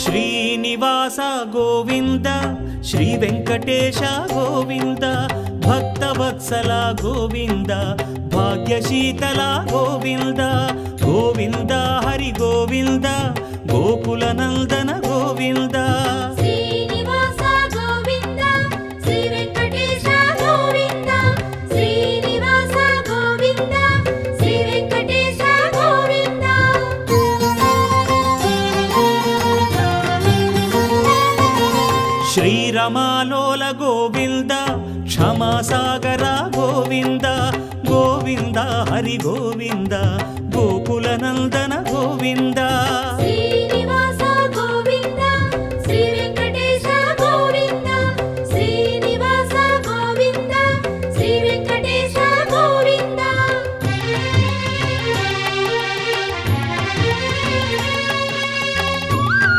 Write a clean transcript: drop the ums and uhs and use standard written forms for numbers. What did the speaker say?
Srinivasa Govinda Shri Venkatesha Govinda Bhaktavatsala Govinda భాగ్యశీతల Govinda Govinda Hari Govinda Gokula Nandana Govinda Srinivasa Govinda Shri Venkatesha Govinda Srinivasa Govinda Shri Venkatesha Govinda శ్రీరమాలోల Govinda క్షమాసాగర Govinda Govinda Hari Govinda Gokula Nandana Govinda